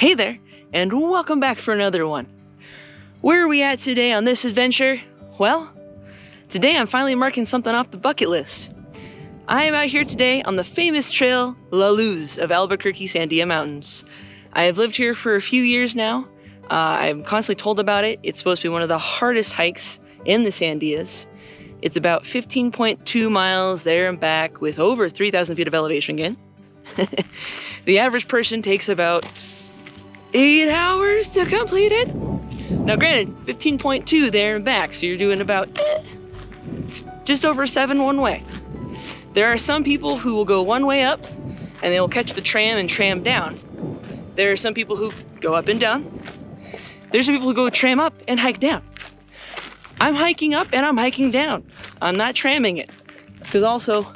Hey there, and welcome back for another one. Where are we at today on this adventure? Well, today I'm finally marking something off the bucket list. I am out here today on the famous trail La Luz of Albuquerque Sandia Mountains. I have lived here for a few years now. I'm constantly told about it. It's supposed to be one of the hardest hikes in the Sandias. It's about 15.2 miles there and back with over 3,000 feet of elevation gain. The average person takes about 8 hours to complete it. Now granted, 15.2 there and back, so you're doing about just over 7 one way. There are some people who will go one way up and they will catch the tram and tram down. There are some people who go up and down. There's some people who go tram up and hike down. I'm hiking up and I'm hiking down. I'm not tramming it because also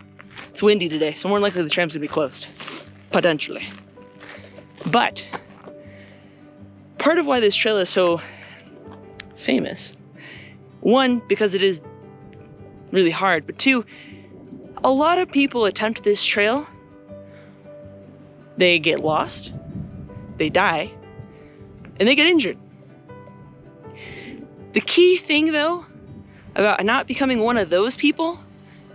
it's windy today, so more than likely the tram's gonna be closed, potentially. But part of why this trail is so famous, one, because it is really hard, but two, a lot of people attempt this trail, they get lost, they die, and they get injured. The key thing though, about not becoming one of those people,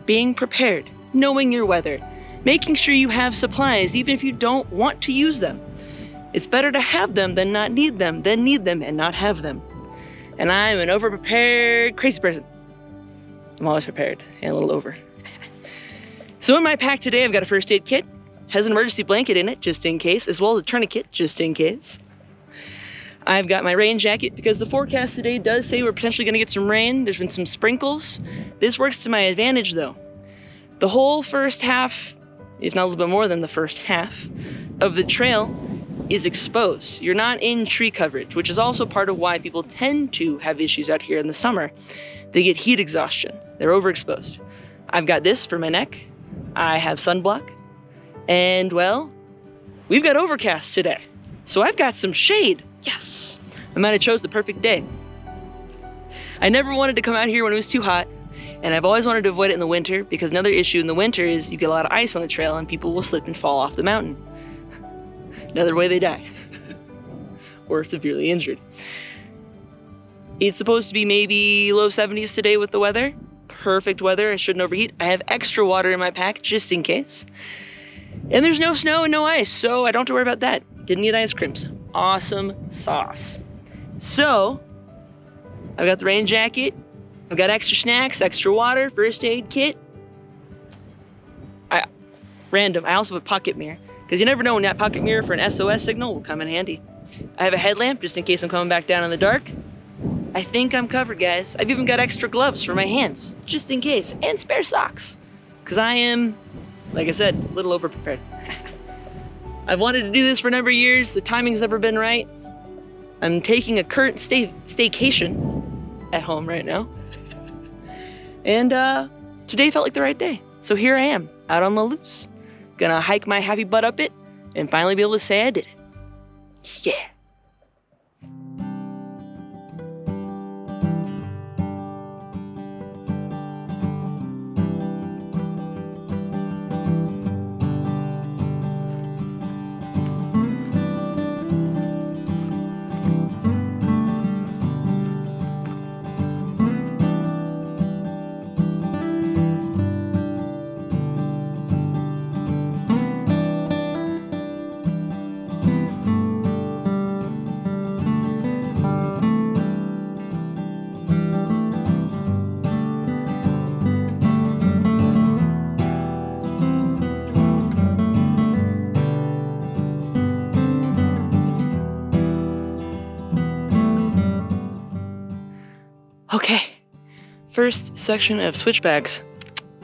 being prepared, knowing your weather, making sure you have supplies even if you don't want to use them. It's better to have them than not need them, than need them and not have them. And I'm an over-prepared, crazy person. I'm always prepared and a little over. So in my pack today, I've got a first aid kit, has an emergency blanket in it just in case, as well as a tourniquet just in case. I've got my rain jacket because the forecast today does say we're potentially gonna get some rain. There's been some sprinkles. This works to my advantage though. The whole first half, if not a little bit more than the first half, of the trail is exposed. You're not in tree coverage, which is also part of why people tend to have issues out here in the summer. They get heat exhaustion. They're overexposed. I've got this for my neck. I have sunblock. And well, we've got overcast today. So I've got some shade. Yes, I might have chose the perfect day. I never wanted to come out here when it was too hot, and I've always wanted to avoid it in the winter because another issue in the winter is you get a lot of ice on the trail and people will slip and fall off the mountain. Another way they die or severely injured. It's supposed to be maybe low 70s today with the weather. Perfect weather, I shouldn't overheat. I have extra water in my pack just in case. And there's no snow and no ice, so I don't have to worry about that. Didn't need ice creams. Awesome sauce. So, I've got the rain jacket, I've got extra snacks, extra water, first aid kit. Random, I also have a pocket mirror, because you never know when that pocket mirror for an SOS signal will come in handy. I have a headlamp, just in case I'm coming back down in the dark. I think I'm covered, guys. I've even got extra gloves for my hands, just in case, and spare socks, because I am, like I said, a little over-prepared. I've wanted to do this for a number of years. The timing's never been right. I'm taking a current staycation at home right now. And today felt like the right day. So here I am, out on La Luz. Gonna hike my happy butt up it and finally be able to say I did it. Yeah. Okay, first section of switchbacks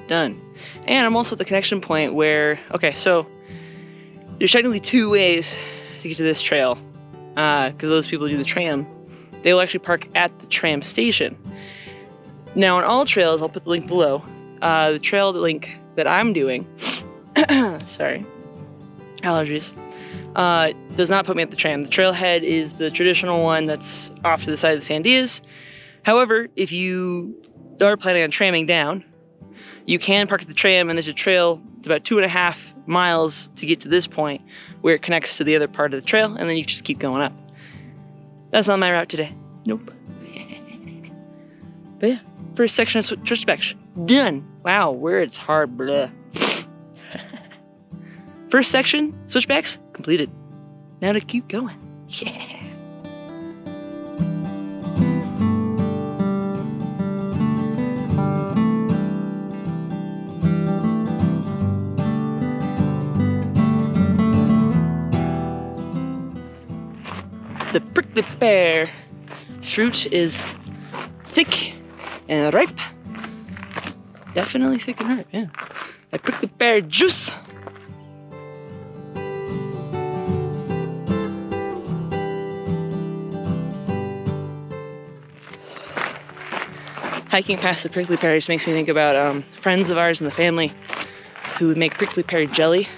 done. And I'm also at the connection point where, okay, so there's technically 2 ways to get to this trail, because those people who do the tram, they will actually park at the tram station. Now on all trails, I'll put the link below, the trail link that I'm doing, sorry, allergies, does not put me at the tram. The trailhead is the traditional one that's off to the side of the Sandias. However, if you are planning on tramming down, you can park at the tram and there's a trail It's about 2.5 miles to get to this point where it connects to the other part of the trail, and then you just keep going up. That's not my route today. Nope. But yeah, first section of switchbacks done. Wow, words hard, blah. First section, switchbacks, completed. Now to keep going. Yeah. The prickly pear fruit is thick and ripe. Definitely thick and ripe, yeah. A prickly pear juice. Hiking past the prickly pears makes me think about friends of ours in the family who would make prickly pear jelly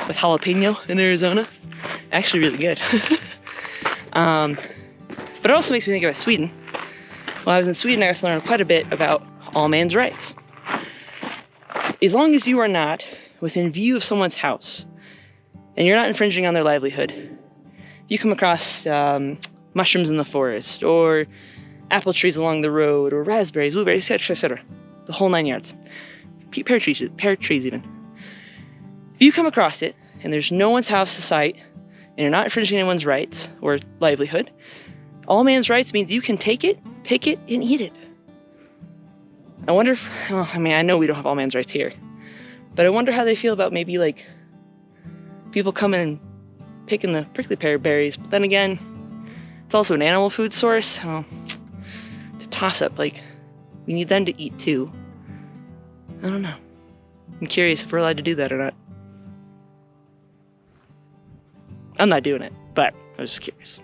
with jalapeno in Arizona. Actually really good. But it also makes me think about Sweden. While I was in Sweden, I got to learn quite a bit about all man's rights. As long as you are not within view of someone's house, and you're not infringing on their livelihood, if you come across mushrooms in the forest, or apple trees along the road, or raspberries, blueberries, etc., etc., the whole 9 yards. Pear trees even. If you come across it, and there's no one's house in sight, and you're not infringing anyone's rights or livelihood, all man's rights means you can take it, pick it, and eat it. I wonder if, well, I mean, I know we don't have all man's rights here, but I wonder how they feel about maybe like people coming and picking the prickly pear berries. But then again, it's also an animal food source, so it's a toss up. Like, we need them to eat too. I don't know. I'm curious if we're allowed to do that or not. I'm not doing it, but I was just curious.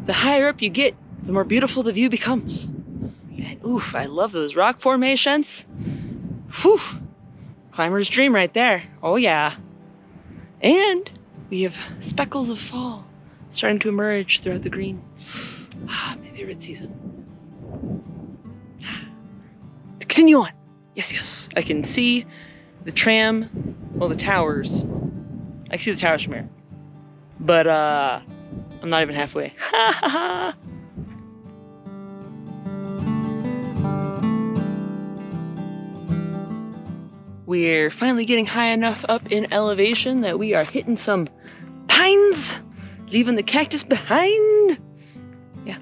The higher up you get, the more beautiful the view becomes. And oof, I love those rock formations. Whew, climber's dream right there. Oh yeah. And we have speckles of fall starting to emerge throughout the green. Ah, my favorite season. To continue on. Yes, yes. I can see the tram, well, the towers. I can see the towers from here. But I'm not even halfway. Ha ha ha! We're finally getting high enough up in elevation that we are hitting some pines, leaving the cactus behind. Yeah.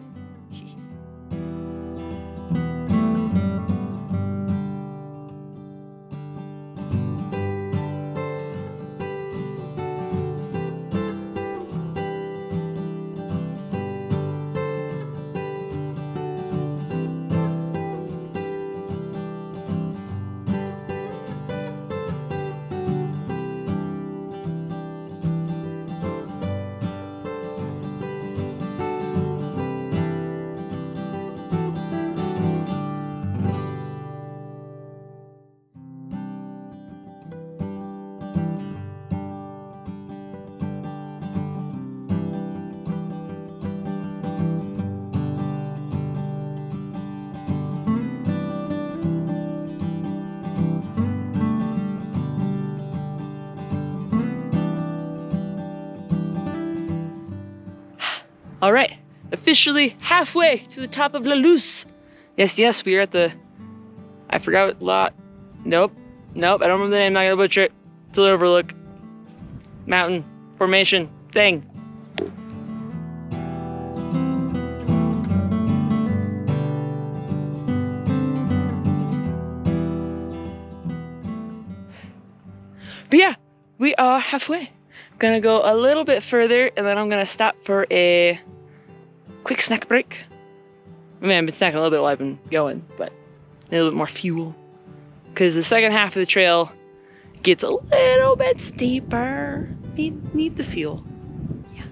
All right, officially halfway to the top of La Luz. Yes, yes, we are at the, I forgot what lot. Nope, I don't remember the name, I'm not gonna butcher it. It's an overlook. Mountain formation thing. But yeah, we are halfway. Gonna go a little bit further and then I'm gonna stop for a quick snack break. I mean, I've been snacking a little bit while I've been going, but a little bit more fuel. Because the second half of the trail gets a little bit steeper. Need the fuel. Yeah.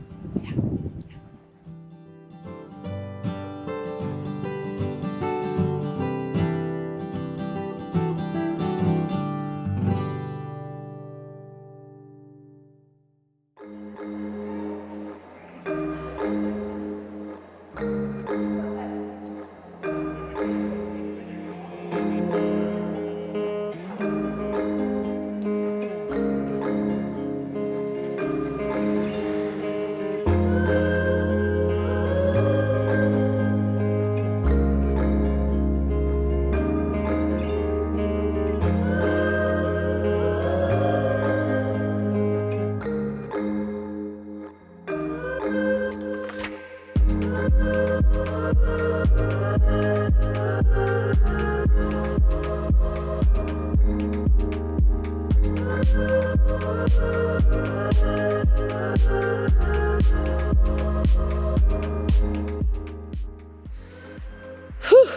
Whew.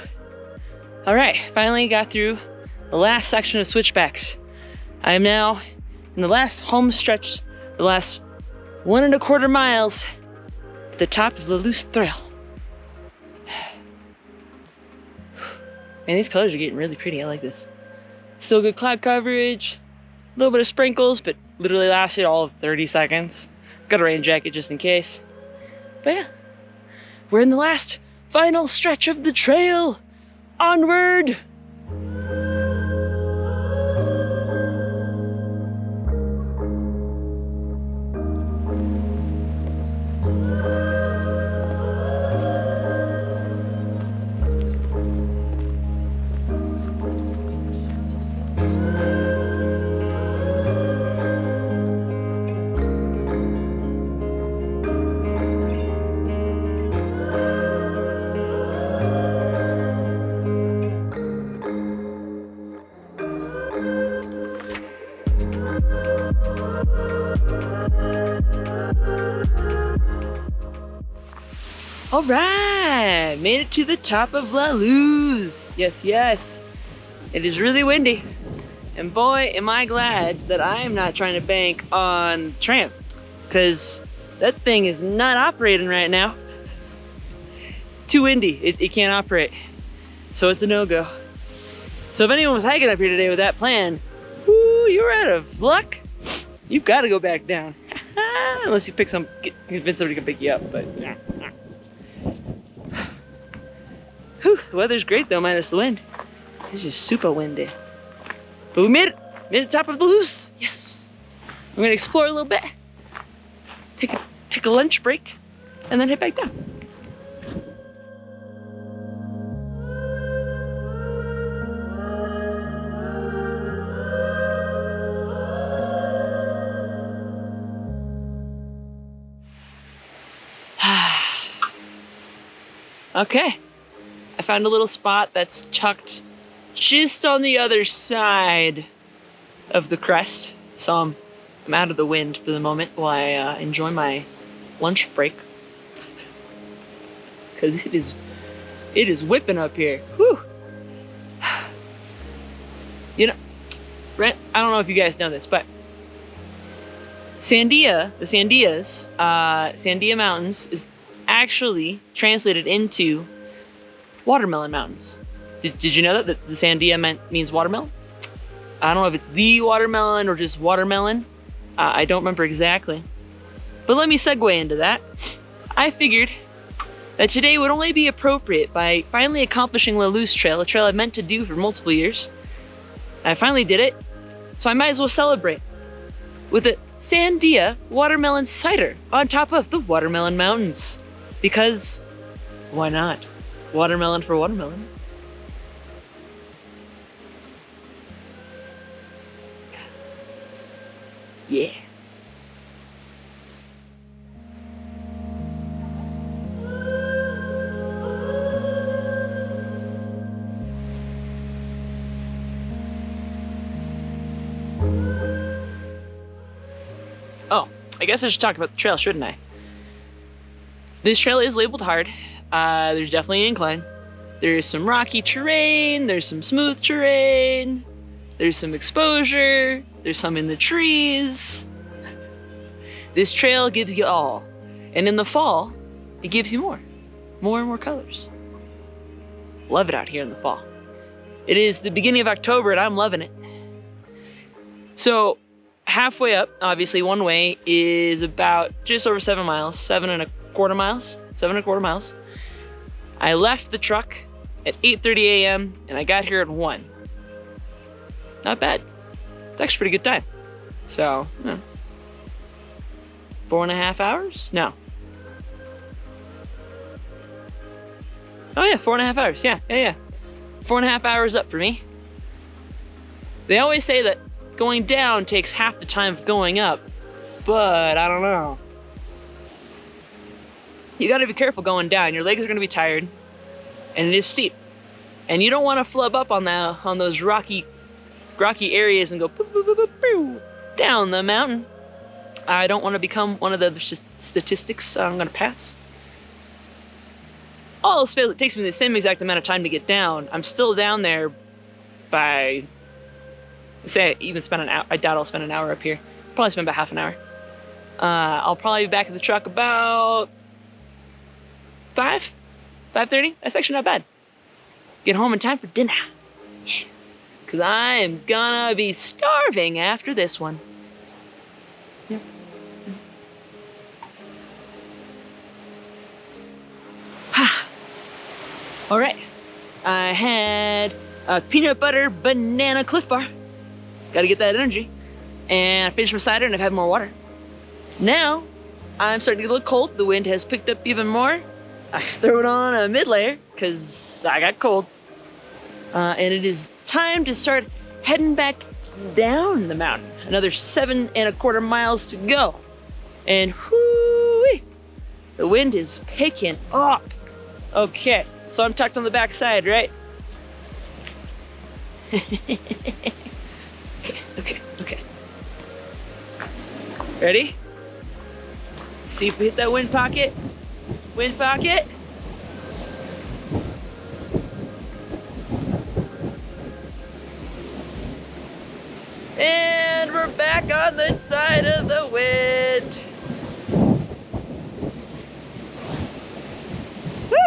All right, finally got through the last section of switchbacks. I am now in the last home stretch, the last 1¼ miles at the top of the loose trail. Man, these colors are getting really pretty. I like this. Still good cloud coverage, a little bit of sprinkles, but literally lasted all of 30 seconds. Got a rain jacket just in case. But yeah, we're in the last final stretch of the trail. Onward! All right, made it to the top of La Luz. Yes, yes. It is really windy. And boy, am I glad that I am not trying to bank on the tramp, because that thing is not operating right now. Too windy, it can't operate. So it's a no-go. So if anyone was hiking up here today with that plan, whoo, you're out of luck. You've got to go back down. Unless you convince somebody to pick you up, but yeah. Whew, the weather's great though, minus the wind. It's just super windy. But we made it! Made it top of the Luz! Yes! We're gonna explore a little bit. Take a lunch break, and then head back down. Okay. I found a little spot that's tucked just on the other side of the crest. So I'm out of the wind for the moment while I enjoy my lunch break. Cause it is whipping up here. Whew. You know, Brent, I don't know if you guys know this, but Sandia Mountains is actually translated into Watermelon Mountains. Did you know that the Sandia means watermelon? I don't know if it's the watermelon or just watermelon. I don't remember exactly. But let me segue into that. I figured that today would only be appropriate by finally accomplishing La Luz Trail, a trail I've meant to do for multiple years. I finally did it, so I might as well celebrate with a Sandia watermelon cider on top of the Watermelon Mountains. Because why not? Watermelon for watermelon. Yeah. Oh, I guess I should talk about the trail, shouldn't I? This trail is labeled hard. There's definitely an incline. There's some rocky terrain, there's some smooth terrain, there's some exposure, there's some in the trees. This trail gives you all. And in the fall, it gives you more and more colors. Love it out here in the fall. It is the beginning of October and I'm loving it. So halfway up, obviously one way is about just over 7 miles, 7¼ miles. I left the truck at 8:30 a.m. and I got here at 1. Not bad. It's actually a pretty good time. So, 4.5 hours? No. Oh yeah, 4.5 hours. Yeah. 4.5 hours up for me. They always say that going down takes half the time of going up, but I don't know. you gotta be careful going down. Your legs are gonna be tired, and it is steep. And you don't want to flub up on those rocky areas and go boo, boo, boo, boo, boo, down the mountain. I don't want to become one of the statistics, so I'm gonna pass. All else fails, it takes me the same exact amount of time to get down. I'm still down there by, say, I even spent an hour. I doubt I'll spend an hour up here. Probably spend about half an hour. I'll probably be back at the truck about 5:30. That's actually not bad. Get home in time for dinner. Yeah. Because I am gonna be starving after this one. Yep. All right. I had a peanut butter banana Cliff Bar. Gotta get that energy. And I finished my cider and I've had more water. Now, I'm starting to get a little cold. The wind has picked up even more. I thrown on a mid layer because I got cold. And it is time to start heading back down the mountain. Another 7.25 miles to go. And whoo-wee, the wind is picking up. Okay, so I'm tucked on the back side, right? Okay. Ready? See if we hit that wind pocket. Wind pocket. And we're back on the side of the wind. Woo!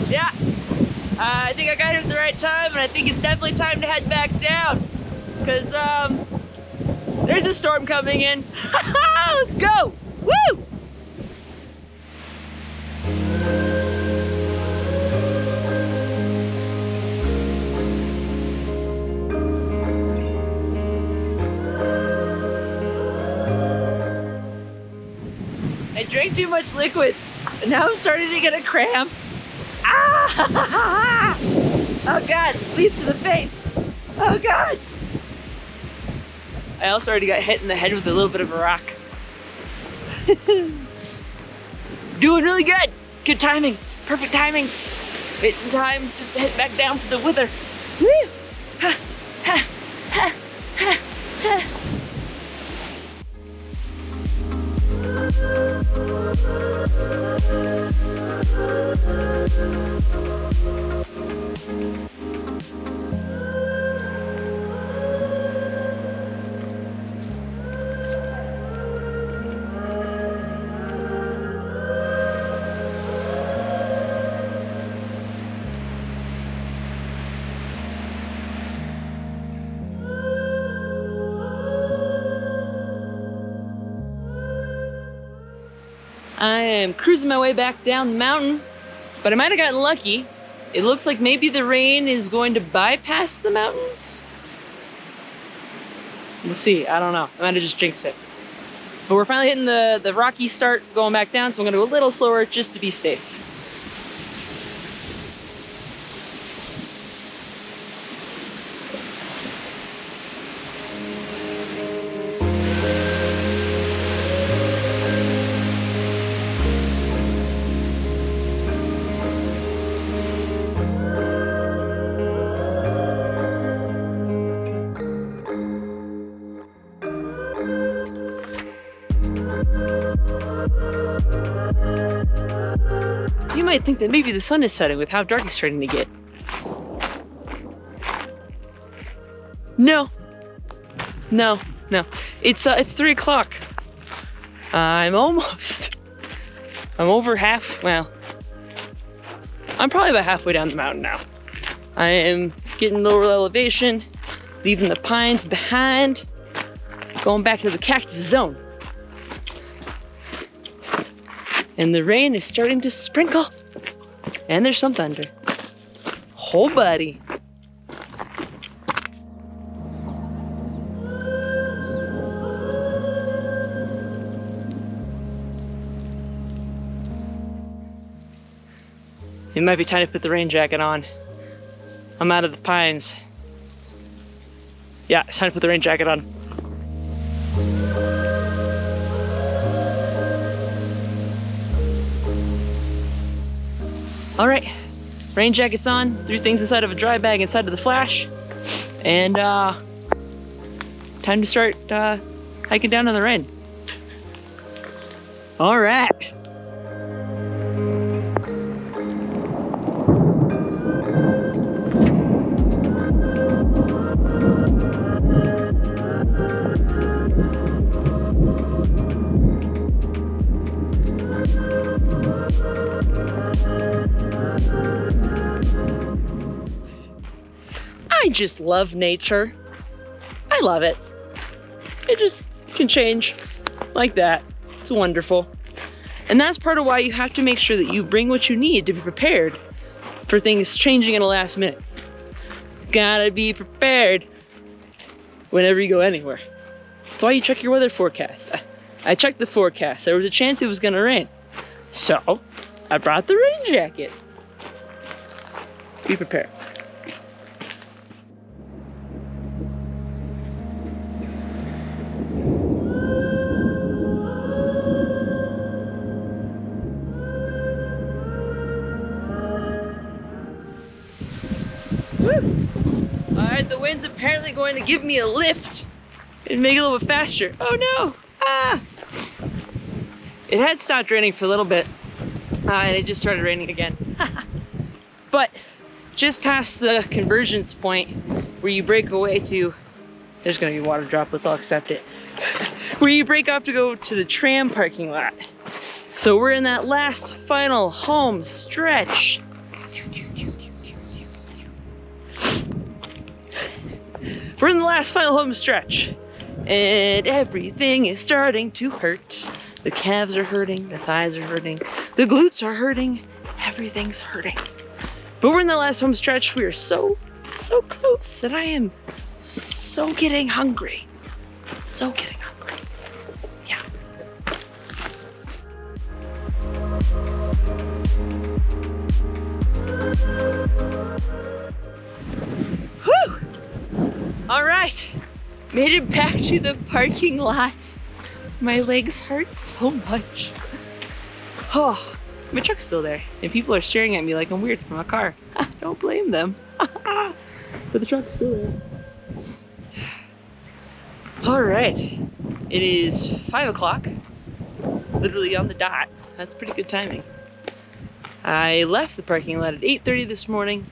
Yeah, I think I got here at the right time, and I think it's definitely time to head back down. Because, there's a storm coming in. Let's go! Woo! I drank too much liquid, and now I'm starting to get a cramp. Ah! Oh God, leads to the face. Oh God. I also already got hit in the head with a little bit of a rock. Doing really good. Good timing. Perfect timing. It's time just to head back down for the wither. Woo! Ha, ha, ha, ha, ha. I am cruising my way back down the mountain, but I might have gotten lucky. It looks like maybe the rain is going to bypass the mountains. We'll see, I don't know. I might have just jinxed it. But we're finally hitting the rocky start going back down, so I'm gonna go a little slower just to be safe. You might think that maybe the sun is setting with how dark it's starting to get. No. It's 3 o'clock. I'm over half, well, I'm probably about halfway down the mountain now. I am getting lower elevation, leaving the pines behind, going back to the cactus zone. And the rain is starting to sprinkle. And there's some thunder. Oh, buddy. It might be time to put the rain jacket on. I'm out of the pines. Yeah, it's time to put the rain jacket on. All right, rain jacket's on, threw things inside of a dry bag inside of the flash, and time to start hiking down in the rain. All right. I just love nature. I love it. It just can change like that. It's wonderful. And that's part of why you have to make sure that you bring what you need to be prepared for things changing in the last minute. Gotta be prepared whenever you go anywhere. That's why you check your weather forecast. I checked the forecast. There was a chance it was gonna rain. So I brought the rain jacket. Be prepared. Woo! Alright, the wind's apparently going to give me a lift and make it a little bit faster. Oh no! Ah! It had stopped raining for a little bit, and it just started raining again. But just past the convergence point where you break away to, there's gonna be water droplets, I'll accept it, where you break off to go to the tram parking lot. So we're in that last final home stretch. We're in the last final home stretch, and everything is starting to hurt. The calves are hurting, the thighs are hurting, the glutes are hurting, everything's hurting. But we're in the last home stretch. We are so close, and I am so getting hungry. So getting hungry. Yeah. Whew! All right, made it back to the parking lot. My legs hurt so much. Oh, my truck's still there, and people are staring at me like I'm weird from a car. Don't blame them. But the truck's still there. All right, it is 5 o'clock, literally on the dot. That's pretty good timing. I left the parking lot at 8:30 this morning,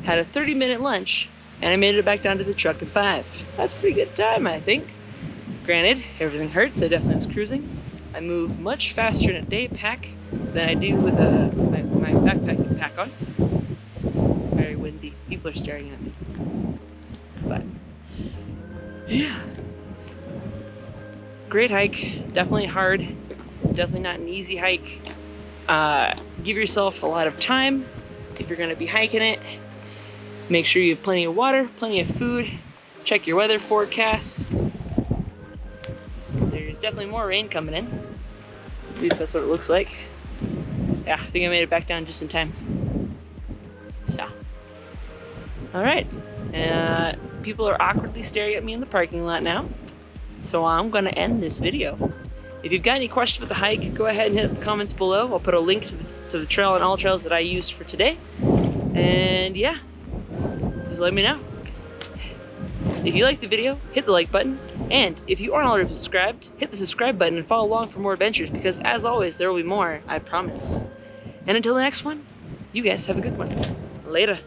had a 30-minute lunch, and I made it back down to the truck at 5. That's a pretty good time, I think. Granted, everything hurts. I definitely was cruising. I move much faster in a day pack than I do with my backpacking pack on. It's very windy. People are staring at me. But yeah, great hike. Definitely hard. Definitely not an easy hike. Give yourself a lot of time if you're going to be hiking it. Make sure you have plenty of water, plenty of food. Check your weather forecast. There's definitely more rain coming in. At least that's what it looks like. Yeah, I think I made it back down just in time. So, all right. People are awkwardly staring at me in the parking lot now. So I'm gonna end this video. If you've got any questions about the hike, go ahead and hit up the comments below. I'll put a link to the trail and all trails that I used for today. And yeah, just let me know. If you liked the video, hit the like button. And if you aren't already subscribed, hit the subscribe button and follow along for more adventures, because as always, there will be more, I promise. And until the next one, you guys have a good one. Later.